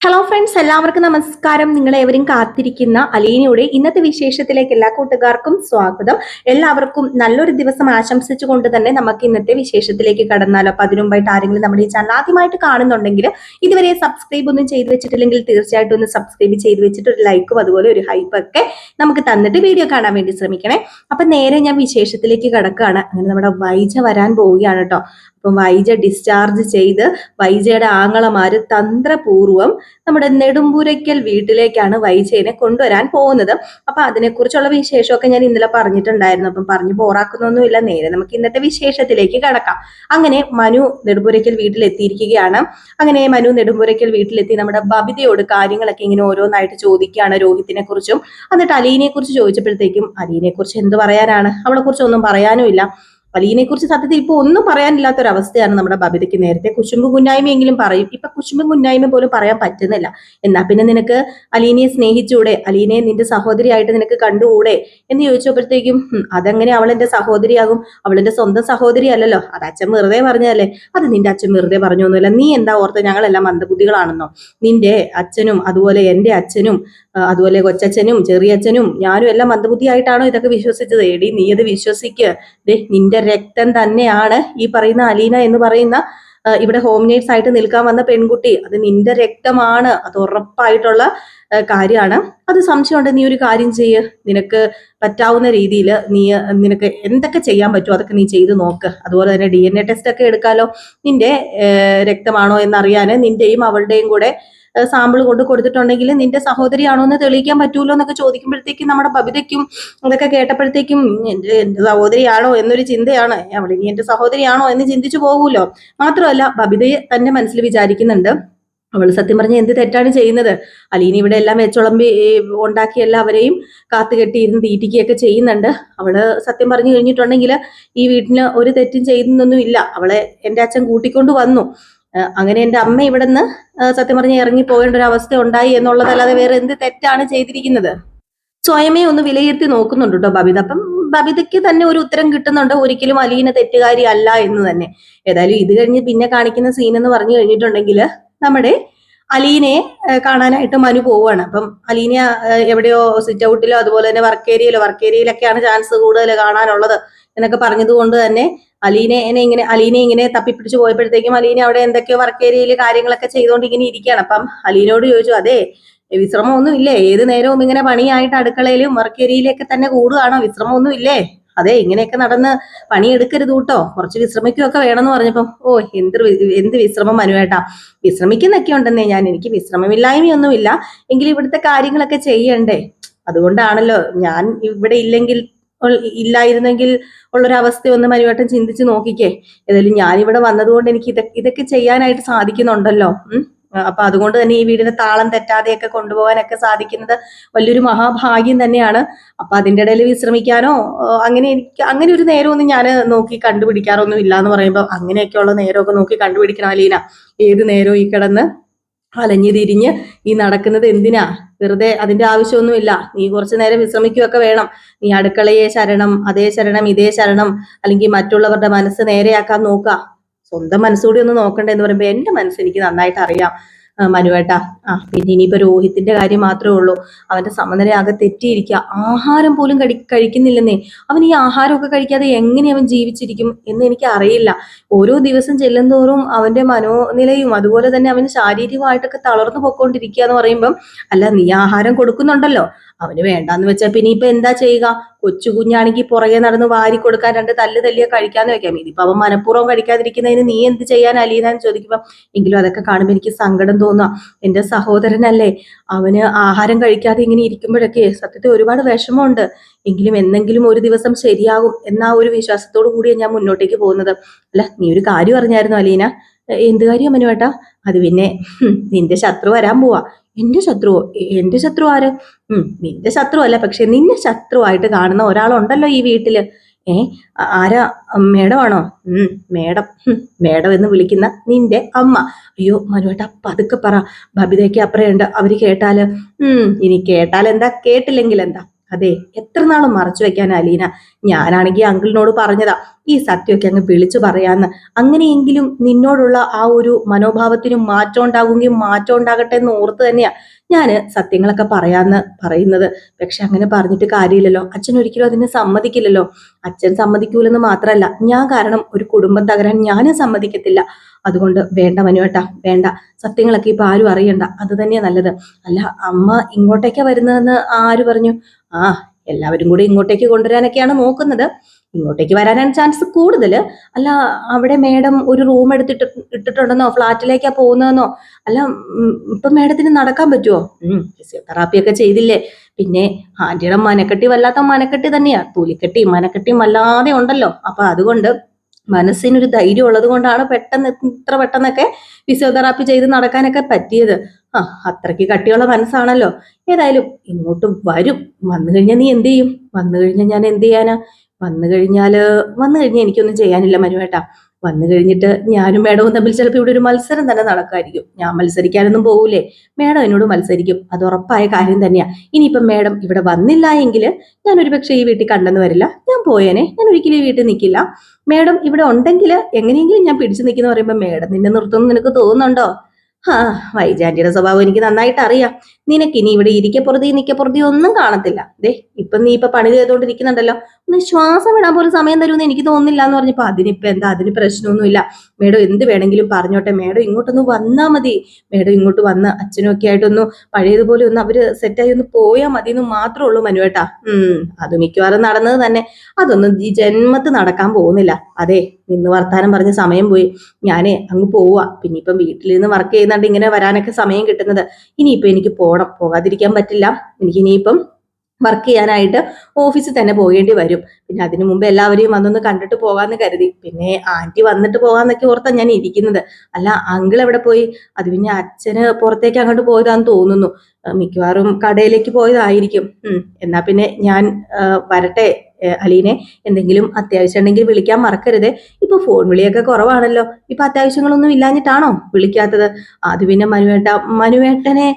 Hello friends, എല്ലാവർക്കും നമസ്കാരം. നിങ്ങളേവരും കാത്തിരിക്കുന്ന അലീനയുടെ ഇന്നത്തെ വിശേഷത്തിലേക്ക് എല്ലാ കൂട്ടുകാർക്കും സ്വാഗതം. എല്ലാവർക്കും നല്ലൊരു ദിവസം ആശംസിച്ചുകൊണ്ട് തന്നെ നമുക്ക് ഇന്നത്തെ വിശേഷത്തിലേക്ക് കടന്നാലോ. അപ്പൊ അതിനുമുമ്പായിട്ട് ആരെങ്കിലും നമ്മുടെ ഈ ചാനൽ ആദ്യമായിട്ട് കാണുന്നുണ്ടെങ്കിൽ ഇതുവരെ സബ്സ്ക്രൈബ് ഒന്നും ചെയ്തു വെച്ചിട്ടില്ലെങ്കിൽ തീർച്ചയായിട്ടും ഒന്ന് സബ്സ്ക്രൈബ് ചെയ്ത് വെച്ചിട്ട് ഒരു ലൈക്കും അതുപോലെ ഒരു ഹൈപ്പൊക്കെ നമുക്ക് തന്നിട്ട് വീഡിയോ കാണാൻ വേണ്ടി ശ്രമിക്കണേ. അപ്പൊ നേരെ ഞാൻ വിശേഷത്തിലേക്ക് കടക്കുകയാണ്. അങ്ങനെ നമ്മുടെ വൈജ വരാൻ പോവുകയാണ് കേട്ടോ. അപ്പം വൈജ ഡിസ്ചാർജ് ചെയ്ത് വൈജയുടെ ആങ്ങളമാര് തന്ത്രപൂർവം നമ്മുടെ നെടുമ്പുരയ്ക്കൽ വീട്ടിലേക്കാണ് വൈജയനെ കൊണ്ടുവരാൻ പോകുന്നത്. അപ്പൊ അതിനെക്കുറിച്ചുള്ള വിശേഷമൊക്കെ ഞാൻ ഇന്നലെ പറഞ്ഞിട്ടുണ്ടായിരുന്നു. അപ്പം പറഞ്ഞു പോറാക്കുന്നൊന്നുമില്ല, നേരെ നമുക്ക് ഇന്നത്തെ വിശേഷത്തിലേക്ക് കടക്കാം. അങ്ങനെ മനു നെടുമ്പുരയ്ക്കൽ വീട്ടിലെത്തിയിരിക്കുകയാണ്. അങ്ങനെ മനു നെടുമ്പുരയ്ക്കൽ വീട്ടിലെത്തി നമ്മുടെ ബബിതയോട് കാര്യങ്ങളൊക്കെ ഇങ്ങനെ ഓരോന്നായിട്ട് ചോദിക്കുകയാണ്, രോഹിത്തിനെ കുറിച്ചും. എന്നിട്ട് അലീനെ കുറിച്ച് ചോദിച്ചപ്പോഴത്തേക്കും അലീനെ കുറിച്ച് എന്ത് പറയാനാണ്, അവളെ കുറിച്ച് ഒന്നും പറയാനുമില്ല. അലീനെ കുറിച്ച് സത്യത്തിൽ ഇപ്പൊ ഒന്നും പറയാനില്ലാത്തൊരവസ്ഥയാണ് നമ്മുടെ ബബിതയ്ക്ക്. നേരത്തെ കുശുമ്പും കുന്നായ്മയെങ്കിലും പറയും, ഇപ്പൊ കുശുമ്പും കുന്നായ്മ പോലും പറയാൻ പറ്റുന്നില്ല. എന്നാ പിന്നെ നിനക്ക് അലീനയെ സ്നേഹിച്ചൂടെ, അലീനയെ നിന്റെ സഹോദരിയായിട്ട് നിനക്ക് കണ്ടുകൂടെ എന്ന് ചോദിച്ചപ്പോഴത്തേക്കും അതെങ്ങനെ അവൾ എന്റെ സഹോദരിയാകും, അവളെന്റെ സ്വന്തം സഹോദരി അല്ലല്ലോ, അത് അച്ഛൻ വെറുതെ പറഞ്ഞതല്ലേ. അത് നിന്റെ അച്ഛൻ വെറുതെ പറഞ്ഞൊന്നുമില്ല. നീ എന്താ ഓർത്ത് ഞങ്ങളെല്ലാം മന്ദബുദ്ധികളാണെന്നോ? നിന്റെ അച്ഛനും അതുപോലെ എന്റെ അച്ഛനും അതുപോലെ കൊച്ചച്ഛനും ചെറിയച്ഛനും ഞാനും എല്ലാം മന്ദബുദ്ധിയായിട്ടാണോ ഇതൊക്കെ വിശ്വസിച്ചത്? എടി നീ അത് വിശ്വസിക്ക്. നിന്റെ രക്തം തന്നെയാണ് ഈ പറയുന്ന അലീന എന്ന് പറയുന്ന ഇവിടെ ഹോം നേഴ്സ് ആയിട്ട് നിൽക്കാൻ വന്ന പെൺകുട്ടി. അത് നിന്റെ രക്തമാണ്, അത് ഉറപ്പായിട്ടുള്ള കാര്യമാണ്. അത് സംശയമുണ്ട്. നീ ഒരു കാര്യം ചെയ്യ്, നിനക്ക് പറ്റാവുന്ന രീതിയിൽ നിനക്ക് എന്തൊക്കെ ചെയ്യാൻ പറ്റുമോ അതൊക്കെ നീ ചെയ്ത് നോക്ക്. അതുപോലെ തന്നെ DNA ടെസ്റ്റ് ഒക്കെ എടുക്കാലോ, നിന്റെ രക്തമാണോ എന്നറിയാൻ. നിന്റെയും അവളുടെയും കൂടെ സാമ്പിൾ കൊണ്ട് കൊടുത്തിട്ടുണ്ടെങ്കിൽ നിന്റെ സഹോദരിയാണോ എന്ന് തെളിയിക്കാൻ പറ്റൂലോ എന്നൊക്കെ ചോദിക്കുമ്പോഴത്തേക്കും നമ്മുടെ ബബിതയ്ക്കും അതൊക്കെ കേട്ടപ്പോഴത്തേക്കും എന്റെ സഹോദരിയാണോ എന്നൊരു ചിന്തയാണ്. അവളിനി എന്റെ സഹോദരിയാണോ എന്ന് ചിന്തിച്ചു പോകൂലോ. മാത്രമല്ല ബബിതയെ തന്നെ മനസ്സിൽ വിചാരിക്കുന്നുണ്ട്, അവൾ സത്യം പറഞ്ഞ എന്ത് തെറ്റാണ് ചെയ്യുന്നത്. അലീന ഇവിടെ എല്ലാം വെച്ചുളമ്പി ഉണ്ടാക്കി എല്ലാവരെയും കാത്തുകെട്ടി ഇരുന്ന് തീറ്റിക്കുകയൊക്കെ ചെയ്യുന്നുണ്ട്. അവള് സത്യം പറഞ്ഞു കഴിഞ്ഞിട്ടുണ്ടെങ്കിൽ ഈ വീട്ടിന് ഒരു തെറ്റും ചെയ്യുന്നൊന്നും ഇല്ല. അവളെ എന്റെ അച്ഛൻ കൂട്ടിക്കൊണ്ട് വന്നു. അങ്ങനെ എന്റെ അമ്മ ഇവിടെ നിന്ന് സത്യം പറഞ്ഞ് ഇറങ്ങി പോകേണ്ട ഒരു അവസ്ഥ ഉണ്ടായി എന്നുള്ളതല്ലാതെ വേറെ എന്ത് തെറ്റാണ് ചെയ്തിരിക്കുന്നത്? സ്വയമേ ഒന്ന് വിലയിരുത്തി നോക്കുന്നുണ്ട് കേട്ടോ ബബിത. അപ്പം ബബിതയ്ക്ക് തന്നെ ഒരു ഉത്തരം കിട്ടുന്നുണ്ട്, ഒരിക്കലും അലീന തെറ്റുകാരി അല്ല എന്ന് തന്നെ. ഏതായാലും ഇത് കഴിഞ്ഞ് പിന്നെ കാണിക്കുന്ന സീൻ എന്ന് പറഞ്ഞു കഴിഞ്ഞിട്ടുണ്ടെങ്കിൽ നമ്മുടെ അലീനയെ കാണാനായിട്ട് മനു പോവാണ്. അപ്പം അലീന എവിടെയോ സിറ്റ് ഔട്ടിലോ അതുപോലെ തന്നെ വർക്ക് ഏരിയയിലൊക്കെയാണ് ചാൻസ് കൂടുതൽ കാണാനുള്ളത് എന്നൊക്കെ പറഞ്ഞത് കൊണ്ട് തന്നെ അലീനെ ഇങ്ങനെ തപ്പിപ്പിടിച്ച് പോയപ്പോഴത്തേക്കും അലീന അവിടെ എന്തൊക്കെയോ വർക്ക് ഏരിയയിൽ കാര്യങ്ങളൊക്കെ ചെയ്തുകൊണ്ട് ഇങ്ങനെ ഇരിക്കുകയാണ്. അപ്പം അലീനോട് ചോദിച്ചു, അതെ വിശ്രമമൊന്നും ഇല്ലേ? ഏത് നേരവും ഇങ്ങനെ പണിയായിട്ട് അടുക്കളയിലും വർക്ക് ഏരിയയിലൊക്കെ തന്നെ കൂടുകയാണോ? വിശ്രമമൊന്നും ഇല്ലേ? അതെ ഇങ്ങനെയൊക്കെ നടന്ന് പണിയെടുക്കരുത് കേട്ടോ, കുറച്ച് വിശ്രമിക്കുകയൊക്കെ വേണമെന്ന് പറഞ്ഞപ്പം എന്ത് വിശ്രമം മനുവേട്ടാ, വിശ്രമിക്കുന്നൊക്കെ ഉണ്ടെന്നേ എനിക്ക് വിശ്രമമില്ലായ്മയൊന്നുമില്ല, എങ്കിലും ഇവിടുത്തെ കാര്യങ്ങളൊക്കെ ചെയ്യണ്ടേ. അതുകൊണ്ടാണല്ലോ ഞാൻ ഇവിടെ ഇല്ലായിരുന്നെങ്കിൽ ഉള്ളൊരവസ്ഥ ഒന്ന് മനുവേട്ടൻ ചിന്തിച്ച് നോക്കിക്കേ. ഏതായാലും ഞാനിവിടെ വന്നതുകൊണ്ട് എനിക്ക് ഇതൊക്കെ ചെയ്യാനായിട്ട് സാധിക്കുന്നുണ്ടല്ലോ. അപ്പൊ അതുകൊണ്ട് തന്നെ ഈ വീടിന്റെ താളം തെറ്റാതെയൊക്കെ കൊണ്ടുപോകാനൊക്കെ സാധിക്കുന്നത് വലിയൊരു മഹാഭാഗ്യം തന്നെയാണ്. അപ്പൊ അതിന്റെ ഇടയിൽ വിശ്രമിക്കാനോ അങ്ങനെ ഒരു നേരമൊന്നും ഞാൻ നോക്കി കണ്ടുപിടിക്കാറൊന്നും ഇല്ല എന്ന് പറയുമ്പോൾ അങ്ങനെയൊക്കെയുള്ള നേരമൊക്കെ നോക്കി കണ്ടുപിടിക്കണം അലീന. ഏത് നേരവും ഈ കിടന്ന് അലഞ്ഞു തിരിഞ്ഞ് ഈ നടക്കുന്നത് എന്തിനാ? വെറുതെ അതിന്റെ ആവശ്യമൊന്നുമില്ല. നീ കുറച്ചു നേരം വിശ്രമിക്കുകയൊക്കെ വേണം. നീ അടുക്കളയെ ശരണം, അതേ ശരണം, ഇതേ ശരണം, അല്ലെങ്കിൽ മറ്റുള്ളവരുടെ മനസ്സ് നേരെയാക്കാൻ നോക്കുക. സ്വന്തം മനസ്സുകൂടി ഒന്ന് നോക്കണ്ടേ എന്ന് പറയുമ്പോ എന്റെ മനസ്സ് എനിക്ക് നന്നായിട്ട് അറിയാം മനുവേട്ടാ. പിന്നെ ഇനിയിപ്പോ രോഹിത്തിന്റെ കാര്യം മാത്രമേ ഉള്ളൂ. അവന്റെ സമനിലയാകെ തെറ്റിയിരിക്കുക. ആഹാരം പോലും കഴിക്കുന്നില്ലെന്നേ. അവൻ ഈ ആഹാരമൊക്കെ കഴിക്കാതെ എങ്ങനെ അവൻ ജീവിച്ചിരിക്കും എന്ന് എനിക്ക് അറിയില്ല. ഓരോ ദിവസം ചെല്ലുന്തോറും അവന്റെ മനോനിലയും അതുപോലെ തന്നെ അവന് ശാരീരികമായിട്ടൊക്കെ തളർന്നു പോയിക്കൊണ്ടിരിക്കുക എന്ന് പറയുമ്പം, അല്ല നീ ആഹാരം കൊടുക്കുന്നുണ്ടല്ലോ, അവന് വേണ്ടാന്ന് വെച്ചാൽ പിന്നെ ഇപ്പൊ എന്താ ചെയ്യുക? കൊച്ചു കുഞ്ഞാണെങ്കിൽ പുറകെ നടന്ന് വാരി കൊടുക്കാൻ 2 തല്ല് തല്ലിയ കഴിക്കാന്ന് വെക്കാം. ഇതിപ്പോ അവൻ മനഃപൂർവ്വം കഴിക്കാതിരിക്കുന്നതിന് നീ എന്ത് ചെയ്യാൻ അലീനാന്ന് ചോദിക്കുമ്പോ, എങ്കിലും അതൊക്കെ കാണുമ്പോൾ എനിക്ക് സങ്കടം തോന്നുക. എന്റെ സഹോദരനല്ലേ, അവന് ആഹാരം കഴിക്കാതെ ഇങ്ങനെ ഇരിക്കുമ്പോഴൊക്കെ സത്യത്തിൽ ഒരുപാട് വിഷമമുണ്ട്. എങ്കിലും എന്തെങ്കിലും ഒരു ദിവസം ശരിയാകും എന്ന ഒരു വിശ്വാസത്തോടു കൂടിയാണ് ഞാൻ മുന്നോട്ടേക്ക് പോകുന്നത്. അല്ല നീ ഒരു കാര്യം അറിഞ്ഞായിരുന്നു അലീന? എന്ത് കാര്യം മനുവേട്ടാ? അത് പിന്നെ നിന്റെ ശത്രു വരാൻ പോവാ. എന്റെ ശത്രുവോ? എന്റെ ശത്രു ആര്? നിന്റെ ശത്രു അല്ല, പക്ഷെ നിന്നെ ശത്രുവായിട്ട് കാണുന്ന ഒരാളുണ്ടല്ലോ ഈ വീട്ടില്. ആരാ? മേഡമാണോ? മേഡം എന്ന് വിളിക്കുന്ന നിന്റെ അമ്മ. അയ്യോ മനുവേട്ട പതുക്കെ പറ, ബബിതയ്ക്ക് അപ്പുറമുണ്ട്, അവര് കേട്ടാല്. ഇനി കേട്ടാൽ എന്താ, കേട്ടില്ലെങ്കിൽ എന്താ? അതെ, എത്ര നാളും മറച്ചു വെക്കാൻ അലീന. ഞാനാണെങ്കിൽ അങ്കിളിനോട് പറഞ്ഞതാ ഈ സത്യമൊക്കെ അങ്ങ് വിളിച്ചു പറയാന്ന്. അങ്ങനെയെങ്കിലും നിന്നോടുള്ള ആ ഒരു മനോഭാവത്തിനും മാറ്റം ഉണ്ടാകുമെങ്കിൽ മാറ്റം ഉണ്ടാകട്ടെ എന്ന് ഓർത്ത് തന്നെയാ ഞാന് സത്യങ്ങളൊക്കെ പറയാന്ന് പറയുന്നത്. പക്ഷെ അങ്ങനെ പറഞ്ഞിട്ട് കാര്യമില്ലല്ലോ. അച്ഛൻ ഒരിക്കലും അതിന് സമ്മതിക്കില്ലല്ലോ. അച്ഛൻ സമ്മതിക്കൂലെന്ന് മാത്രമല്ല, ഞാൻ കാരണം ഒരു കുടുംബം തകരാൻ ഞാനും സമ്മതിക്കത്തില്ല. അതുകൊണ്ട് വേണ്ട മനുവേട്ടാ, വേണ്ട. സത്യങ്ങളൊക്കെ ഇപ്പൊ ആരും അറിയണ്ട. അത് തന്നെയാ നല്ലത്. അല്ല, അമ്മ ഇങ്ങോട്ടേക്കാ വരുന്നതെന്ന് ആര് പറഞ്ഞു? ആ, എല്ലാവരും കൂടി ഇങ്ങോട്ടേക്ക് കൊണ്ടുവരാനൊക്കെയാണ് നോക്കുന്നത്. ഇങ്ങോട്ടേക്ക് വരാനാണ് ചാൻസ് കൂടുതൽ. അല്ല, അവിടെ മേഡം ഒരു റൂം ഇട്ടിട്ടുണ്ടെന്നോ ഫ്ലാറ്റിലേക്കാ പോകുന്നതെന്നോ? അല്ല, ഇപ്പൊ മേഡത്തിന് നടക്കാൻ പറ്റുമോ? ഫിസിയോതെറാപ്പി ഒക്കെ ചെയ്തില്ലേ? പിന്നെ ആന്റിയുടെ മനക്കെട്ടി വല്ലാത്ത മനക്കെട്ടി തന്നെയാ. തൊലിക്കെട്ടിയും മനക്കെട്ടിയും വല്ലാതെ ഉണ്ടല്ലോ. അപ്പൊ അതുകൊണ്ട് മനസ്സിനൊരു ധൈര്യം ഉള്ളത് കൊണ്ടാണ് പെട്ടെന്ന് ഇത്ര പെട്ടെന്നൊക്കെ ഫിസിയോതെറാപ്പി ചെയ്ത് നടക്കാനൊക്കെ പറ്റിയത്. ആ, അത്രയ്ക്ക് കട്ടിയുള്ള മനസ്സാണല്ലോ. ഏതായാലും ഇങ്ങോട്ട് വരും. വന്നു കഴിഞ്ഞാൽ നീ എന്ത് ചെയ്യും? വന്നു കഴിഞ്ഞാൽ ഞാൻ എന്ത് ചെയ്യാനാ? വന്നു കഴിഞ്ഞാൽ എനിക്കൊന്നും ചെയ്യാനില്ല മനുവേട്ടാ. വന്നു കഴിഞ്ഞിട്ട് ഞാനും മേഡവും തമ്മിൽ ചിലപ്പോൾ ഇവിടെ ഒരു മത്സരം തന്നെ നടക്കായിരിക്കും. ഞാൻ മത്സരിക്കാനൊന്നും പോകൂലേ, മേഡം എന്നോട് മത്സരിക്കും. അത് ഉറപ്പായ കാര്യം തന്നെയാ. ഇനിയിപ്പം മേഡം ഇവിടെ വന്നില്ല എങ്കിൽ ഞാൻ ഒരു പക്ഷേ ഈ വീട്ടിൽ കണ്ടെന്ന് വരില്ല. ഞാൻ പോയേനെ. ഞാൻ ഒരിക്കലും ഈ വീട്ടിൽ നിൽക്കില്ല. മേഡം ഇവിടെ ഉണ്ടെങ്കിൽ എങ്ങനെയെങ്കിലും ഞാൻ പിടിച്ചു നിൽക്കുന്ന പറയുമ്പോൾ മേഡം നിന്നെ നിർത്തുമെന്ന് നിനക്ക് തോന്നുന്നുണ്ടോ? ആ, വൈജാന്റിയുടെ സ്വഭാവം എനിക്ക് നന്നായിട്ട് അറിയാം. നിനക്കിനി ഇവിടെ ഇരിക്കപ്പുറതി നിക്കപ്പുറതി ഒന്നും കാണത്തില്ല. ദേ, നീ പണി ചെയ്തോണ്ടിരിക്കുന്നുണ്ടല്ലോ. ഒന്ന് ശ്വാസം വിടാൻ പോലും സമയം തരുമെന്ന് എനിക്ക് തോന്നുന്നില്ല എന്ന് പറഞ്ഞപ്പോ അതിനിപ്പോ എന്താ, അതിന് പ്രശ്നമൊന്നുമില്ല. മേഡം എന്ത് വേണമെങ്കിലും പറഞ്ഞോട്ടെ. മേഡം ഇങ്ങോട്ടൊന്ന് വന്നാ മതി. മേഡം ഇങ്ങോട്ട് വന്ന് അച്ഛനും ഒക്കെ ആയിട്ടൊന്ന് പഴയതുപോലെ ഒന്ന് അവര് സെറ്റായി ഒന്ന് പോയാൽ മതി എന്ന് മാത്രമേ ഉള്ളൂ മനുവേട്ടാ. അത് മിക്കവാറും നടന്നത് തന്നെ. അതൊന്നും ഈ ജന്മത്ത് നടക്കാൻ പോകുന്നില്ല. അതെ, നിന്ന് വർത്താനം പറഞ്ഞ സമയം പോയി. ഞാനേ അങ്ങ് പോവാ. പിന്നെ ഇപ്പം വീട്ടിൽ നിന്ന് വർക്ക് ചെയ്യുന്നുണ്ട് ഇങ്ങനെ വരാനൊക്കെ സമയം കിട്ടുന്നത്. ഇനിയിപ്പൊ എനിക്ക് പോകണം, പോകാതിരിക്കാൻ പറ്റില്ല. എനിക്ക് ഇനിയിപ്പം വർക്ക് ചെയ്യാനായിട്ട് ഓഫീസിൽ തന്നെ പോകേണ്ടി വരും. പിന്നെ അതിനു മുമ്പ് എല്ലാവരെയും വന്നൊന്ന് കണ്ടിട്ട് പോകാന്ന് കരുതി. പിന്നെ ആന്റി വന്നിട്ട് പോകാന്നൊക്കെ ഓർത്താ ഞാൻ ഇരിക്കുന്നത്. അല്ല, അങ്കിൾ എവിടെ പോയി? അത് പിന്നെ അച്ഛന് പുറത്തേക്ക് അങ്ങോട്ട് പോയതാന്ന് തോന്നുന്നു. മിക്കവാറും കടയിലേക്ക് പോയതായിരിക്കും. എന്നാ പിന്നെ ഞാൻ വരട്ടെ അലീനെ. എന്തെങ്കിലും അത്യാവശ്യം ഉണ്ടെങ്കിൽ വിളിക്കാൻ മറക്കരുതേ. ഇപ്പൊ ഫോൺ വിളിയൊക്കെ കുറവാണല്ലോ. ഇപ്പൊ അത്യാവശ്യങ്ങളൊന്നും ഇല്ലാഞ്ഞിട്ടാണോ വിളിക്കാത്തത്? അത് പിന്നെ മനുവേട്ടനെ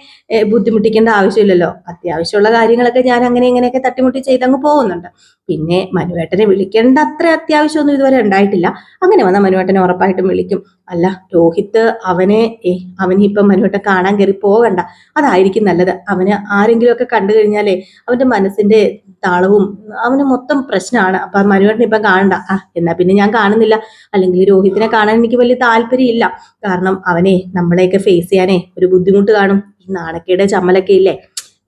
ബുദ്ധിമുട്ടിക്കേണ്ട ആവശ്യമില്ലല്ലോ. അത്യാവശ്യമുള്ള കാര്യങ്ങളൊക്കെ ഞാൻ അങ്ങനെ ഇങ്ങനെയൊക്കെ തട്ടിമുട്ടി ചെയ്തങ്ങ് പോകുന്നുണ്ട്. പിന്നെ മനുവേട്ടനെ വിളിക്കേണ്ട അത്ര അത്യാവശ്യമൊന്നും ഇതുവരെ ഉണ്ടായിട്ടില്ല. അങ്ങനെ വന്ന മനുവേട്ടനെ ഉറപ്പായിട്ടും വിളിക്കും. അല്ല, രോഹിത് അവനിപ്പം മനുവേട്ടൻ കാണാൻ കയറി പോകണ്ട. അതായിരിക്കും നല്ലത്. അവന് ആരെങ്കിലും ഒക്കെ കണ്ടു കഴിഞ്ഞാലേ അവന്റെ മനസ്സിന്റെ താളവും അവന് മൊത്തം പ്രശ്നമാണ്. അപ്പൊ മനുവേട്ടൻ ഇപ്പം കാണണ്ട. എന്നാ പിന്നെ ഞാൻ കാണുന്നില്ല. അല്ലെങ്കിൽ രോഹിത്തിനെ കാണാൻ എനിക്ക് വലിയ താല്പര്യമില്ല. കാരണം അവനെ നമ്മളെയൊക്കെ ഫേസ് ചെയ്യാനേ ഒരു ബുദ്ധിമുട്ട് കാണും. ഈ നാണക്കേടെ ചമ്മലൊക്കെ ഇല്ലേ.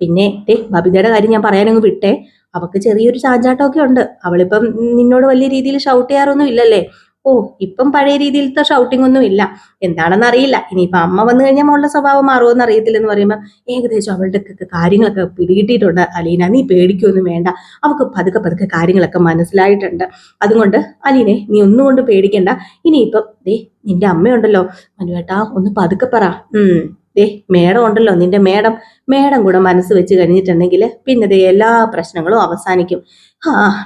പിന്നെ ബബിതയുടെ കാര്യം ഞാൻ പറയാനങ്ങ് വിട്ടേ. അവക്ക് ചെറിയൊരു ചാഞ്ചാട്ടമൊക്കെ ഉണ്ട്. അവളിപ്പം നിന്നോട് വലിയ രീതിയിൽ ഷൗട്ട് ചെയ്യാറൊന്നും ഇല്ലല്ലേ? ഇപ്പം പഴയ രീതിയിലത്തെ ഷൗട്ടിംഗ് ഒന്നും ഇല്ല. എന്താണെന്ന് അറിയില്ല. ഇനിയിപ്പൊ അമ്മ വന്നു കഴിഞ്ഞാൽ മോളുടെ സ്വഭാവം മാറുമെന്ന് അറിയത്തില്ലെന്ന് പറയുമ്പോൾ ഏകദേശം അവളുടെ കാര്യങ്ങളൊക്കെ പിടികിട്ടിയിട്ടുണ്ട് അലീന. നീ പേടിക്കൊന്നും വേണ്ട. അവൾക്ക് പതുക്കെ പതുക്കെ കാര്യങ്ങളൊക്കെ മനസ്സിലായിട്ടുണ്ട്. അതുകൊണ്ട് അലീനെ നീ ഒന്നുകൊണ്ട് പേടിക്കണ്ട. ഇനിയിപ്പം നിന്റെ അമ്മയുണ്ടല്ലോ മനുവേട്ടാ, ഒന്ന് പതുക്കെ പറ. മേഡം ഉണ്ടല്ലോ, നിന്റെ മേഡം കൂടെ മനസ്സ് വെച്ച് കഴിഞ്ഞിട്ടുണ്ടെങ്കിൽ പിന്നെ എല്ലാ പ്രശ്നങ്ങളും അവസാനിക്കും.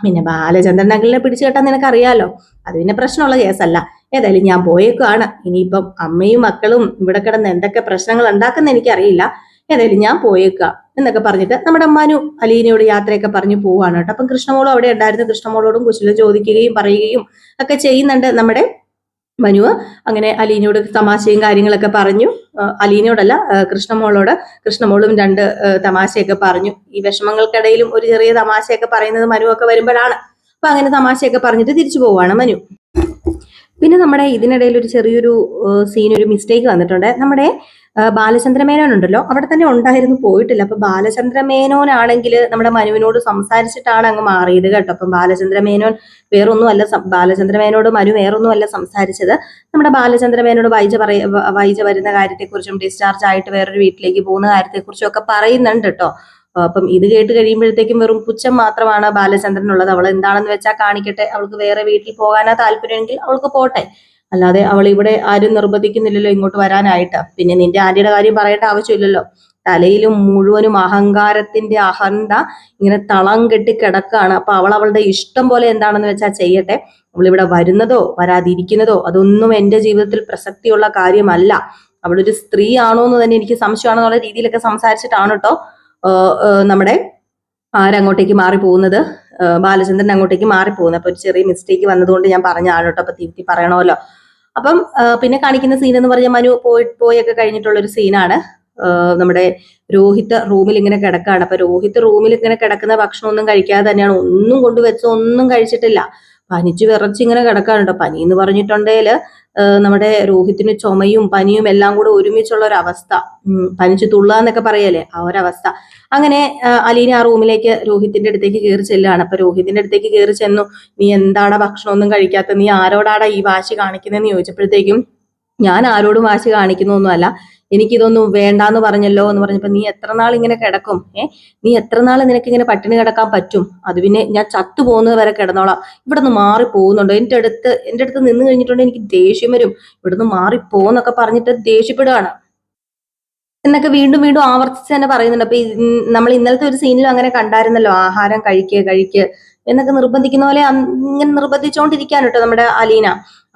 പിന്നെ ബാലചന്ദ്രൻ അങ്കിളിനെ പിടിച്ചു കേട്ടാൽ നിനക്കറിയാലോ. അത് പിന്നെ പ്രശ്നമുള്ള കേസല്ല. ഏതായാലും ഞാൻ പോയേക്കാണ്. ഇനിയിപ്പം അമ്മയും മക്കളും ഇവിടെ കിടന്ന് എന്തൊക്കെ പ്രശ്നങ്ങൾ ഉണ്ടാക്കുന്ന എനിക്കറിയില്ല. ഏതായാലും ഞാൻ പോയേക്കാം എന്നൊക്കെ പറഞ്ഞിട്ട് നമ്മുടെ മനു അലീനയോട് യാത്രയൊക്കെ പറഞ്ഞു പോവാണ് കേട്ടോ. അപ്പം കൃഷ്ണമോളും അവിടെ ഉണ്ടായിരുന്നു. കൃഷ്ണമോളോടും കുശലം ചോദിക്കുകയും പറയുകയും ഒക്കെ ചെയ്യുന്നുണ്ട് നമ്മുടെ മനു. അങ്ങനെ അലീനയോട് തമാശയും കാര്യങ്ങളൊക്കെ പറഞ്ഞു. അലീനയോടല്ല, കൃഷ്ണമോളും രണ്ട് തമാശയൊക്കെ പറഞ്ഞു. ഈ വിഷമങ്ങൾക്കിടയിലും ഒരു ചെറിയ തമാശയൊക്കെ പറയുന്നത് മനു ഒക്കെ വരുമ്പോഴാണ്. അപ്പൊ അങ്ങനെ തമാശയൊക്കെ പറഞ്ഞിട്ട് തിരിച്ചു പോവാണ് മനു. പിന്നെ നമ്മുടെ ഇതിനിടയിൽ ഒരു ചെറിയൊരു ഒരു മിസ്റ്റേക്ക് വന്നിട്ടുണ്ട്. നമ്മുടെ ബാലചന്ദ്രമേനോൻ ഉണ്ടല്ലോ, അവിടെ തന്നെ ഉണ്ടായിരുന്നു, പോയിട്ടില്ല. അപ്പൊ ബാലചന്ദ്രമേനോനാണെങ്കിൽ നമ്മുടെ മനുവിനോട് സംസാരിച്ചിട്ടാണ് അങ്ങ് മാറിയത് കേട്ടോ. അപ്പം ബാലചന്ദ്രമേനോട് മനു വേറൊന്നും അല്ല സംസാരിച്ചത്. നമ്മുടെ ബാലചന്ദ്രമേനോട് വൈജ വരുന്ന കാര്യത്തെക്കുറിച്ചും ഡിസ്ചാർജ് ആയിട്ട് വേറൊരു വീട്ടിലേക്ക് പോകുന്ന കാര്യത്തെക്കുറിച്ചും ഒക്കെ പറയുന്നുണ്ട് കേട്ടോ. അപ്പം ഇത് കേട്ട് കഴിയുമ്പോഴത്തേക്കും വെറും പുച്ഛം മാത്രമാണ് ബാലചന്ദ്രനുള്ളത്. അവൾ എന്താണെന്ന് വെച്ചാൽ കാണിക്കട്ടെ. അവൾക്ക് വേറെ വീട്ടിൽ പോകാനാ താല്പര്യമെങ്കിൽ അവൾക്ക് പോട്ടെ. അല്ലാതെ അവൾ ഇവിടെ ആരും നിർബന്ധിക്കുന്നില്ലല്ലോ ഇങ്ങോട്ട് വരാനായിട്ട്. പിന്നെ നിന്റെ ആന്റിയുടെ കാര്യം പറയേണ്ട ആവശ്യമില്ലല്ലോ. തലയിലും മുഴുവനും അഹങ്കാരത്തിന്റെ അഹന്ത ഇങ്ങനെ തളം കെട്ടി കിടക്കാണ്. അപ്പൊ അവളുടെ ഇഷ്ടം പോലെ എന്താണെന്ന് വെച്ചാൽ ചെയ്യട്ടെ. അവളിവിടെ വരുന്നതോ വരാതിരിക്കുന്നതോ അതൊന്നും എന്റെ ജീവിതത്തിൽ പ്രസക്തിയുള്ള കാര്യമല്ല. അവളൊരു സ്ത്രീ ആണോ എന്ന് തന്നെ എനിക്ക് സംശയമാണെന്നുള്ള രീതിയിലൊക്കെ സംസാരിച്ചിട്ടാണ് കേട്ടോ നമ്മുടെ ആരങ്ങോട്ടേക്ക് മാറി പോകുന്നത്, ബാലചന്ദ്രൻ അങ്ങോട്ടേക്ക് മാറിപ്പോകുന്നത്. അപ്പൊ ഒരു ചെറിയ മിസ്റ്റേക്ക് വന്നതുകൊണ്ട് ഞാൻ പറഞ്ഞാണ് കേട്ടോ, അപ്പൊ തിരുത്തി പറയണമല്ലോ. അപ്പം പിന്നെ കാണിക്കുന്ന സീൻ എന്ന് പറഞ്ഞാൽ മനു പോയൊക്കെ കഴിഞ്ഞിട്ടുള്ള ഒരു സീനാണ്. നമ്മുടെ രോഹിത് റൂമിൽ ഇങ്ങനെ കിടക്കാണ്. അപ്പൊ രോഹിത് റൂമിൽ ഇങ്ങനെ കിടക്കുന്ന ഭക്ഷണം ഒന്നും കഴിക്കാതെ തന്നെയാണ്, ഒന്നും കൊണ്ടുവച്ച് ഒന്നും കഴിച്ചിട്ടില്ല. പനിച്ചു വിറച്ച് ഇങ്ങനെ കിടക്കാണ് കേട്ടോ. പനി എന്ന് പറഞ്ഞിട്ടുണ്ടെങ്കിൽ നമ്മുടെ രോഹിത്തിന് ചുമയും പനിയും എല്ലാം കൂടെ ഒരുമിച്ചുള്ള ഒരു അവസ്ഥ, പനിച്ചു തുള്ളാന്നൊക്കെ പറയല്ലേ, ആ ഒരവസ്ഥ. അങ്ങനെ അലീന ആ റൂമിലേക്ക് രോഹിത്തിന്റെ അടുത്തേക്ക് കയറി ചെല്ലുകയാണ്. അപ്പൊ രോഹിത്തിന്റെ അടുത്തേക്ക് കയറി ചെന്നു, നീ എന്താടാ ഭക്ഷണം ഒന്നും കഴിക്കാത്ത, നീ ആരോടാടാ ഈ വാശി കാണിക്കുന്നതെന്ന് ചോദിച്ചപ്പോഴത്തേക്കും, ഞാൻ ആരോടും വാശി കാണിക്കുന്നൊന്നുമല്ല, എനിക്കിതൊന്നും വേണ്ടാന്ന് പറഞ്ഞല്ലോ എന്ന് പറഞ്ഞപ്പോ, നീ എത്ര നാൾ ഇങ്ങനെ കിടക്കും? നീ എത്ര നാൾ നിനക്ക് ഇങ്ങനെ പട്ടിണി കിടക്കാൻ പറ്റും? അത് പിന്നെ ഞാൻ ചത്തു പോകുന്നത് വരെ കിടന്നോളാം, ഇവിടെ നിന്ന് മാറി പോകുന്നുണ്ടോ? എൻ്റെ അടുത്ത് നിന്ന് കഴിഞ്ഞിട്ടുണ്ടെങ്കിൽ എനിക്ക് ദേഷ്യം വരും, ഇവിടുന്ന് മാറി പോന്നൊക്കെ പറഞ്ഞിട്ട് ദേഷ്യപ്പെടുകയാണ് എന്നൊക്കെ വീണ്ടും വീണ്ടും ആവർത്തിച്ച് തന്നെ പറയുന്നുണ്ട്. അപ്പൊ നമ്മൾ ഇന്നലത്തെ ഒരു സീനിലും അങ്ങനെ കണ്ടായിരുന്നല്ലോ, ആഹാരം കഴിക്ക് എന്നൊക്കെ നിർബന്ധിക്കുന്ന പോലെ ഇങ്ങനെ നിർബന്ധിച്ചുകൊണ്ടിരിക്കാൻ കേട്ടോ നമ്മുടെ അലീന.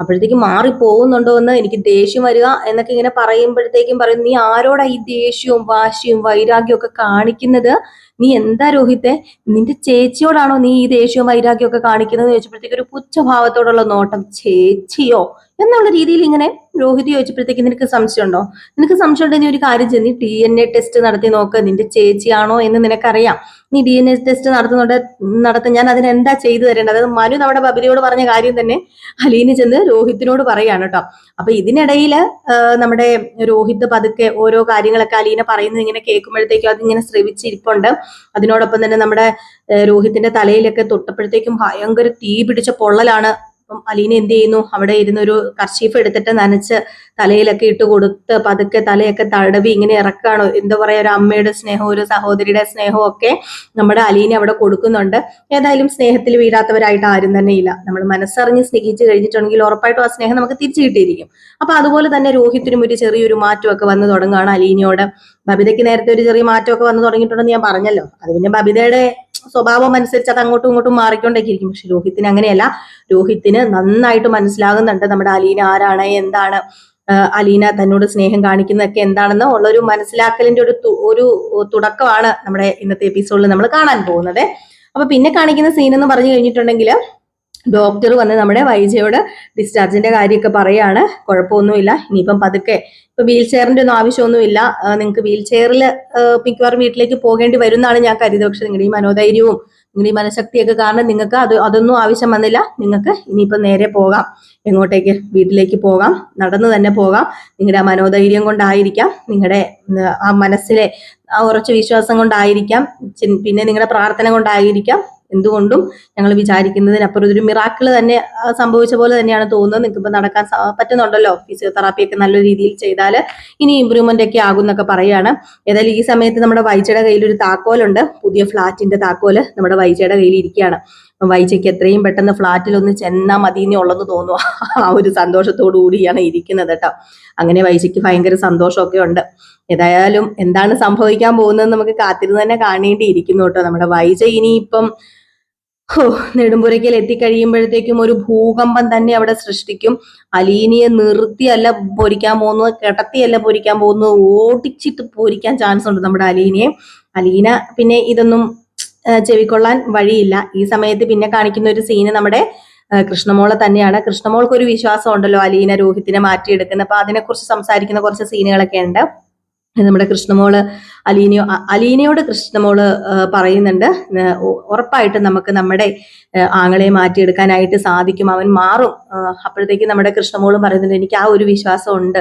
അപ്പോഴത്തേക്ക് മാറി പോകുന്നുണ്ടോ എന്ന് എനിക്ക് ദേഷ്യം വരിക എന്നൊക്കെ ഇങ്ങനെ പറയുമ്പോഴത്തേക്കും പറയും, നീ ആരോടാ ഈ ദേഷ്യവും വാശിയും വൈരാഗ്യവും ഒക്കെ കാണിക്കുന്നത്? നീ എന്താ രോഹിത്തെ, നിന്റെ ചേച്ചിയോടാണോ നീ ഈ ദേഷ്യവും വൈരാഗ്യവും ഒക്കെ കാണിക്കുന്നത് ചോദിച്ചപ്പോഴത്തേക്ക് ഒരു പുച്ഛഭാവത്തോടുള്ള നോട്ടം, ചേച്ചിയോ എന്നുള്ള രീതിയിൽ ഇങ്ങനെ രോഹിത് ചോദിച്ചപ്പോഴത്തേക്ക്, നിനക്ക് സംശയമുണ്ടോ? നിനക്ക് സംശയം ഉണ്ടെങ്കിൽ നീ ഒരു കാര്യം ചെയ്ത്, നീ DNA ടെസ്റ്റ് നടത്തി നോക്ക്, നിന്റെ ചേച്ചിയാണോ എന്ന് നിനക്കറിയാം. നീ DNA ടെസ്റ്റ് നടത്തും, ഞാൻ അതിനെന്താ ചെയ്തു തരേണ്ടത്? അതായത് മനു നമ്മുടെ ബബിലിയോട് പറഞ്ഞ കാര്യം തന്നെ അലീന ചെന്ന് രോഹിത്തിനോട് പറയാണ് കേട്ടോ. അപ്പൊ ഇതിനിടയിൽ നമ്മുടെ രോഹിത് പതുക്കെ ഓരോ കാര്യങ്ങളൊക്കെ അലീന പറയുന്നത് ഇങ്ങനെ കേൾക്കുമ്പോഴത്തേക്കും അതിങ്ങനെ ശ്രവിച്ചിരിപ്പുണ്ട്. അതിനോടൊപ്പം തന്നെ നമ്മുടെ രോഹിത്തിന്റെ തലയിലൊക്കെ തൊട്ടപ്പോഴത്തേക്കും ഭയങ്കര തീ പിടിച്ച പൊള്ളലാണ്. അപ്പം അലീന എന്ത് ചെയ്യുന്നു, അവിടെ ഇരുന്ന് ഒരു കർച്ചീഫ് എടുത്തിട്ട് നനച്ച് തലയിലൊക്കെ ഇട്ട് കൊടുത്ത് പതുക്കെ തലയൊക്കെ തടവി ഇങ്ങനെ ഇറക്കാണ്. എന്താ പറയാ, ഒരു അമ്മയുടെ സ്നേഹവും ഒരു സഹോദരിയുടെ സ്നേഹവും ഒക്കെ നമ്മുടെ അലീന അവിടെ കൊടുക്കുന്നുണ്ട്. ഏതായാലും സ്നേഹത്തിൽ വീഴാത്തവരായിട്ട് ആരും തന്നെ ഇല്ല. നമ്മൾ മനസ്സറിഞ്ഞ് സ്നേഹിച്ചു കഴിഞ്ഞിട്ടുണ്ടെങ്കിൽ ഉറപ്പായിട്ടും ആ സ്നേഹം നമുക്ക് തിരിച്ചു കിട്ടിയിരിക്കും. അപ്പൊ അതുപോലെ തന്നെ രോഹിത്തിനും ഒരു ചെറിയൊരു മാറ്റമൊക്കെ വന്നു തുടങ്ങുകയാണ് അലീനയോട്. ബബിതയ്ക്ക് നേരത്തെ ഒരു ചെറിയ മാറ്റമൊക്കെ വന്നു തുടങ്ങിയിട്ടുണ്ടെന്ന് ഞാൻ പറഞ്ഞല്ലോ. അത് പിന്നെ ബബിതയുടെ സ്വഭാവം അനുസരിച്ച് അത് അങ്ങോട്ടും ഇങ്ങോട്ടും മാറിക്കൊണ്ടേക്കിരിക്കും. പക്ഷെ രോഹിത്തിന് അങ്ങനെയല്ല. രോഹിത്തിന് നന്നായിട്ട് മനസ്സിലാകുന്നുണ്ട് നമ്മുടെ അലീന ആരാണ്, എന്താണ് അലീന തന്നോട് സ്നേഹം കാണിക്കുന്നതൊക്കെ എന്താണെന്ന് ഉള്ളൊരു മനസ്സിലാക്കലിന്റെ ഒരു തുടക്കമാണ് നമ്മുടെ ഇന്നത്തെ എപ്പിസോഡിൽ നമ്മൾ കാണാൻ പോകുന്നത്. അപ്പൊ പിന്നെ കാണിക്കുന്ന സീൻ എന്ന് പറഞ്ഞു കഴിഞ്ഞിട്ടുണ്ടെങ്കിൽ, ഡോക്ടർ വന്ന് നമ്മുടെ വൈജയോട് ഡിസ്ചാർജിന്റെ കാര്യമൊക്കെ പറയാണ്. കുഴപ്പമൊന്നുമില്ല, ഇനിയിപ്പം പതുക്കെ, ഇപ്പൊ വീൽ ചെയറിന്റെ ഒന്നും ആവശ്യമൊന്നുമില്ല, നിങ്ങൾക്ക് വീൽ ചെയറിൽ മിക്കവാറും വീട്ടിലേക്ക് പോകേണ്ടി വരുന്നതാണ് ഞാൻ കരുതി. പക്ഷെ നിങ്ങളുടെ ഈ മനോധൈര്യവും നിങ്ങളുടെ ഈ മനഃശക്തിയൊക്കെ കാരണം നിങ്ങൾക്ക് അതൊന്നും ആവശ്യം വന്നില്ല. നിങ്ങൾക്ക് ഇനിയിപ്പം നേരെ പോകാം, എങ്ങോട്ടേക്ക്, വീട്ടിലേക്ക് പോകാം, നടന്നു തന്നെ പോകാം. നിങ്ങളുടെ ആ മനോധൈര്യം കൊണ്ടായിരിക്കാം, നിങ്ങളുടെ ആ മനസ്സിലെ ആ ഉറച്ച വിശ്വാസം കൊണ്ടായിരിക്കാം, പിന്നെ നിങ്ങളുടെ പ്രാർത്ഥന കൊണ്ടായിരിക്കാം, എന്തുകൊണ്ടും ഞങ്ങൾ വിചാരിക്കുന്നതിനപ്പുറം ഒരു മിറാക്കിൾ തന്നെ സംഭവിച്ച പോലെ തന്നെയാണ് തോന്നുന്നത്. നിങ്ങൾക്ക് ഇപ്പൊ നടക്കാൻ പറ്റുന്നുണ്ടല്ലോ, ഫിസിയോതെറാപ്പി ഒക്കെ നല്ല രീതിയിൽ ചെയ്താൽ ഇനി ഇമ്പ്രൂവ്മെന്റ് ഒക്കെ ആകും എന്നൊക്കെ പറയാണ്. ഏതായാലും ഈ സമയത്ത് നമ്മുടെ വൈജയുടെ കയ്യിൽ ഒരു താക്കോലുണ്ട്, പുതിയ ഫ്ലാറ്റിന്റെ താക്കോല് നമ്മുടെ വൈജയുടെ കയ്യിൽ ഇരിക്കുകയാണ്. വൈജയ്ക്ക് എത്രയും പെട്ടെന്ന് ഫ്ലാറ്റിൽ ഒന്ന് ചെന്നാൽ മതിയെന്നേ ഉള്ളെന്ന് തോന്നുക. ആ ഒരു സന്തോഷത്തോടു കൂടിയാണ് ഇരിക്കുന്നത് കേട്ടോ. അങ്ങനെ വൈജയ്ക്ക് ഭയങ്കര സന്തോഷമൊക്കെ ഉണ്ട്. ഏതായാലും എന്താണ് സംഭവിക്കാൻ പോകുന്നത് നമുക്ക് കാത്തിരുന്ന് തന്നെ കാണേണ്ടിയിരിക്കുന്നു കേട്ടോ. നമ്മുടെ വൈജ ഇനിയിപ്പം നെടുമ്പുരയ്ക്കൽ എത്തിക്കഴിയുമ്പോഴത്തേക്കും ഒരു ഭൂകമ്പം തന്നെ അവിടെ സൃഷ്ടിക്കും. അലീനയെ നിർത്തിയല്ല പൊരിക്കാൻ പോകുന്നത്, കിടത്തിയല്ല പൊരിക്കാൻ പോകുന്നത്, ഓടിച്ചിട്ട് പൊരിക്കാൻ ചാൻസ് ഉണ്ട് നമ്മുടെ അലീനയെ. അലീന പിന്നെ ഇതൊന്നും ചെവിക്കൊള്ളാൻ വഴിയില്ല. ഈ സമയത്ത് പിന്നെ കാണിക്കുന്ന ഒരു സീന് നമ്മുടെ കൃഷ്ണമോളെ തന്നെയാണ്. കൃഷ്ണമോൾക്ക് ഒരു വിശ്വാസം ഉണ്ടല്ലോ അലീന രോഹിത്തിനെ മാറ്റിയെടുക്കുന്നത്. അപ്പൊ അതിനെക്കുറിച്ച് സംസാരിക്കുന്ന കുറച്ച് സീനുകളൊക്കെ ഉണ്ട്. നമ്മുടെ കൃഷ്ണമോള് അലീനയോട് കൃഷ്ണമോള് പറയുന്നുണ്ട്, ഉറപ്പായിട്ടും നമുക്ക് നമ്മുടെ ആങ്ങളെ മാറ്റിയെടുക്കാനായിട്ട് സാധിക്കും, അവൻ മാറും. അപ്പോഴത്തേക്ക് നമ്മുടെ കൃഷ്ണമോളും പറയുന്നുണ്ട്, എനിക്ക് ആ ഒരു വിശ്വാസം ഉണ്ട്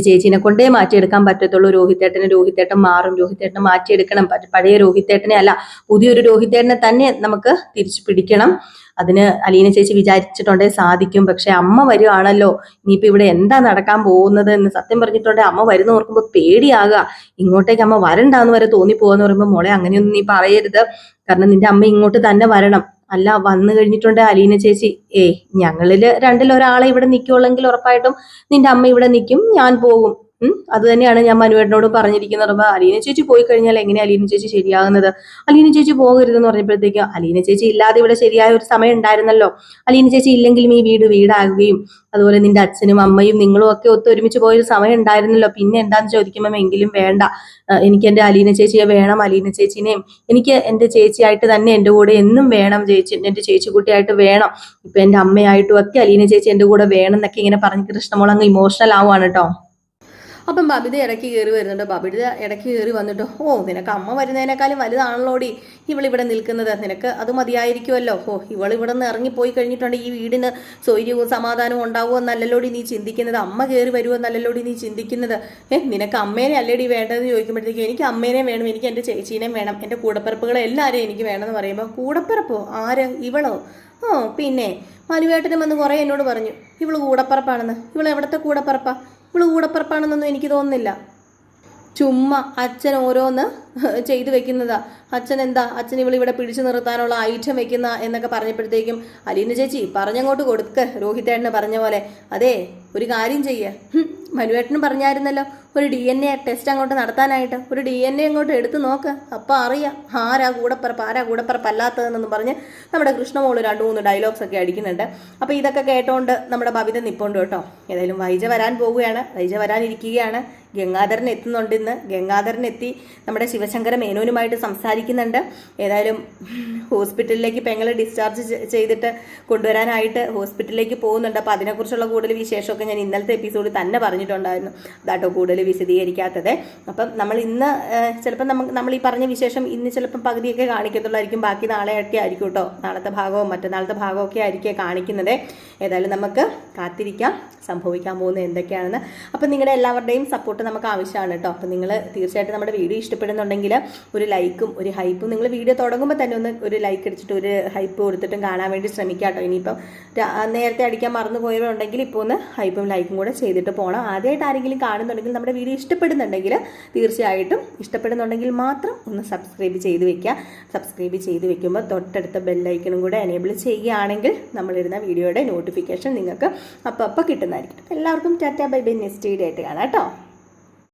ചേച്ചിനെ കൊണ്ടേ മാറ്റിയെടുക്കാൻ പറ്റത്തുള്ളൂ. രോഹിത്തേട്ടൻ മാറും, രോഹിത്തേട്ടനെ മാറ്റിയെടുക്കണം. പഴയ രോഹിത്തേട്ടനെ അല്ല, പുതിയൊരു രോഹിത്തേട്ടനെ തന്നെ നമുക്ക് തിരിച്ചു പിടിക്കണം. അതിന് അലീന ചേച്ചി വിചാരിച്ചിട്ടുണ്ടെങ്കിൽ സാധിക്കും. പക്ഷെ അമ്മ വരുവാണല്ലോ, ഇനിയിപ്പോ ഇവിടെ എന്താ നടക്കാൻ പോകുന്നത് എന്ന് സത്യം പറഞ്ഞിട്ടുണ്ടെങ്കിൽ അമ്മ വരുന്ന ഓർക്കുമ്പോൾ പേടിയാകുക. ഇങ്ങോട്ടേക്ക് അമ്മ വരണ്ടാന്ന് വരെ തോന്നിപ്പോവാന്ന് പറയുമ്പോൾ, മോളെ അങ്ങനെയൊന്നും നീ പറയരുത്, കാരണം നിന്റെ അമ്മ ഇങ്ങോട്ട് തന്നെ വരണം. അല്ല വന്നു കഴിഞ്ഞിട്ടുണ്ട് അലീന ചേച്ചി, ഞങ്ങളില് രണ്ടിലൊരാളെ ഇവിടെ നിൽക്കുള്ളെങ്കിൽ ഉറപ്പായിട്ടും നിന്റെ അമ്മ ഇവിടെ നിൽക്കും, ഞാൻ പോകും, അത് തന്നെയാണ് ഞാൻ മനുവേട്ടനോട് പറഞ്ഞിരിക്കുന്നത്. അലീന ചേച്ചി പോയി കഴിഞ്ഞാൽ എങ്ങനെയാണ് അലീന ചേച്ചി ശരിയാകുന്നത്? അലീന ചേച്ചി പോകരുതെന്ന് പറഞ്ഞപ്പോഴത്തേക്കും അലീന ചേച്ചി ഇല്ലാതെ ഇവിടെ ശരിയായ ഒരു സമയം ഉണ്ടായിരുന്നല്ലോ. അലീന ചേച്ചി ഇല്ലെങ്കിലും ഈ വീട് വീടാകുകയും അതുപോലെ നിന്റെ അച്ഛനും അമ്മയും നിങ്ങളും ഒക്കെ ഒത്തൊരുമിച്ച് പോയൊരു സമയം ഉണ്ടായിരുന്നല്ലോ. പിന്നെ എന്താന്ന് ചോദിക്കുമ്പോൾ എങ്കിലും വേണ്ട, എനിക്ക് എൻ്റെ അലീന ചേച്ചിയെ വേണം, അലീന ചേച്ചിനെയും എനിക്ക് എൻ്റെ ചേച്ചിയായിട്ട് തന്നെ എൻ്റെ കൂടെ എന്നും വേണം, എൻ്റെ ചേച്ചിക്കുട്ടിയായിട്ട് വേണം, ഇപ്പൊ എൻ്റെ അമ്മയായിട്ടും ഒക്കെ അലീന ചേച്ചി എൻ്റെ കൂടെ വേണം എന്നൊക്കെ ഇങ്ങനെ പറഞ്ഞ് കൃഷ്ണമോൾ അങ്ങ് ഇമോഷണൽ ആവുകയാണ് കേട്ടോ. അപ്പം ബബിത ഇടയ്ക്ക് കയറി വരുന്നുണ്ട്. ബബിത ഇടയ്ക്ക് കയറി വന്നിട്ട്, ഓ നിനക്ക് അമ്മ വരുന്നതിനേക്കാളും വലുതാണല്ലോടി ഇവളിവിടെ നിൽക്കുന്നത്, നിനക്ക് അത് മതിയായിരിക്കുമല്ലോ. ഓ ഇവളിവിടെ നിന്ന് ഇറങ്ങിപ്പോയി കഴിഞ്ഞിട്ടുണ്ട് ഈ വീടിന് സ്വൈര്യവും സമാധാനവും ഉണ്ടാവുമെന്നല്ലല്ലോടി നീ ചിന്തിക്കുന്നത്, അമ്മ കയറി വരുമെന്നല്ലല്ലോടി നീ ചിന്തിക്കുന്നത്. നിനക്ക് അമ്മേനെ അല്ലേടി വേണ്ടതെന്ന് ചോദിക്കുമ്പോഴത്തേക്ക് എനിക്ക് അമ്മേനെ വേണം, എനിക്ക് എൻ്റെ ചേച്ചീനെയും വേണം, എൻ്റെ കൂടപ്പിറപ്പുകളെ എല്ലാവരെയും എനിക്ക് വേണമെന്ന് പറയുമ്പോൾ, കൂടപ്പിറപ്പോ? ആര്? ഇവളോ? ഓ പിന്നെ മനുവേട്ടനും വന്ന് കുറേ എന്നോട് പറഞ്ഞു ഇവള് കൂടപ്പിറപ്പാണെന്ന്. ഇവള് എവിടത്തെ കൂടപ്പിറപ്പാ? ഇവള് കൂടപ്പിറപ്പാണെന്നൊന്നും എനിക്ക് തോന്നുന്നില്ല. ചുമ്മാ അച്ഛൻ ഓരോന്ന് ചെയ്തു വെക്കുന്നതാ. അച്ഛൻ എന്താ, അച്ഛൻ ഇവളിവിടെ പിടിച്ചു നിർത്താനുള്ള ഐറ്റം വെക്കുന്ന എന്നൊക്കെ പറഞ്ഞപ്പോഴത്തേക്കും അലീന ചേച്ചി പറഞ്ഞങ്ങോട്ട് കൊടുക്ക്, രോഹിതേട്ടന് പറഞ്ഞ പോലെ. അതെ ഒരു കാര്യം ചെയ്യ, മനുവേട്ടനും പറഞ്ഞായിരുന്നല്ലോ ഒരു DNA ടെസ്റ്റ് അങ്ങോട്ട് നടത്താനായിട്ട്. ഒരു DNA അങ്ങോട്ട് എടുത്ത് നോക്ക്, അപ്പം അറിയാം ആരാ കൂടപ്പിറപ്പ് ആരാ കൂടപ്പിറപ്പല്ലാത്തതെന്നൊന്നും പറഞ്ഞ് നമ്മുടെ കൃഷ്ണമോള് 2-3 ഡയലോഗ്സ് ഒക്കെ അടിക്കുന്നുണ്ട്. അപ്പോൾ ഇതൊക്കെ കേട്ടോണ്ട് നമ്മുടെ ബബിത നിപ്പുണ്ട് കേട്ടോ. ഏതായാലും വൈജ വരാൻ പോവുകയാണ്, വൈജ വരാനിരിക്കുകയാണ്. ഗംഗാധരൻ എത്തുന്നുണ്ട് ഇന്ന്. ഗംഗാധരൻ എത്തി നമ്മുടെ ശിവശങ്കര മേനോനുമായിട്ട് സംസാരിക്കുന്നുണ്ട്. ഏതായാലും ഹോസ്പിറ്റലിലേക്ക് പെങ്ങളെ ഡിസ്ചാർജ് ചെയ്തിട്ട് കൊണ്ടുവരാനായിട്ട് ഹോസ്പിറ്റലിലേക്ക് പോകുന്നുണ്ട്. അപ്പോൾ അതിനെക്കുറിച്ചുള്ള കൂടുതൽ വിശേഷമൊക്കെ ഞാൻ ഇന്നലത്തെ എപ്പിസോഡിൽ തന്നെ പറഞ്ഞിട്ടുണ്ടായിരുന്നു. അതാട്ടോ കൂടുതൽ വിശദീകരിക്കാത്തത്. അപ്പം നമ്മൾ ഇന്ന് ചിലപ്പോൾ നമ്മൾ ഈ പറഞ്ഞ വിശേഷം ഇന്ന് ചിലപ്പം പകുതിയൊക്കെ കാണിക്കത്തുള്ളായിരിക്കും, ബാക്കി നാളെ ഒക്കെ ആയിരിക്കും കേട്ടോ. നാളത്തെ ഭാഗവും മറ്റന്നാളത്തെ ഭാഗവും ഒക്കെ ആയിരിക്കും കാണിക്കുന്നത്. ഏതായാലും നമുക്ക് കാത്തിരിക്കാം സംഭവിക്കാൻ പോകുന്നത് എന്തൊക്കെയാണെന്ന്. അപ്പം നിങ്ങളുടെ എല്ലാവരുടെയും സപ്പോർട്ട് നമുക്ക് ആവശ്യമാണ് കേട്ടോ. അപ്പം നിങ്ങൾ തീർച്ചയായിട്ടും നമ്മുടെ വീഡിയോ ഇഷ്ടപ്പെടുന്നുണ്ടെങ്കിൽ ഒരു ലൈക്കും ഒരു ഹൈപ്പും, നിങ്ങൾ വീഡിയോ തുടങ്ങുമ്പോൾ തന്നെ ഒന്ന് ഒരു ലൈക്ക് അടിച്ചിട്ട് ഒരു ഹൈപ്പ് കൊടുത്തിട്ടും കാണാൻ വേണ്ടി ശ്രമിക്കുക കേട്ടോ. ഇനിയിപ്പം നേരത്തെ അടിക്കാൻ മറന്നു പോയവരുണ്ടെങ്കിൽ ഇപ്പോൾ ഒന്ന് ഹൈപ്പും ലൈക്കും കൂടെ ചെയ്തിട്ട് പോകണം. ആദ്യമായിട്ട് ആരെങ്കിലും കാണുന്നുണ്ടെങ്കിൽ നമ്മുടെ വീഡിയോ ഇഷ്ടപ്പെടുന്നുണ്ടെങ്കിൽ തീർച്ചയായിട്ടും ഇഷ്ടപ്പെടുന്നുണ്ടെങ്കിൽ മാത്രം ഒന്ന് സബ്സ്ക്രൈബ് ചെയ്ത് വെക്കുക. സബ്സ്ക്രൈബ് ചെയ്ത് വെക്കുമ്പോൾ തൊട്ടടുത്ത ബെല്ലൈക്കണും കൂടെ എനേബിൾ ചെയ്യുകയാണെങ്കിൽ നമ്മളിടുന്ന വീഡിയോയുടെ നോട്ടിഫിക്കേഷൻ നിങ്ങൾക്ക് അപ്പോൾ കിട്ടുന്നതായിരിക്കും. എല്ലാവർക്കും tata bye bye, next video ആയിട്ട് കാണാം കേട്ടോ.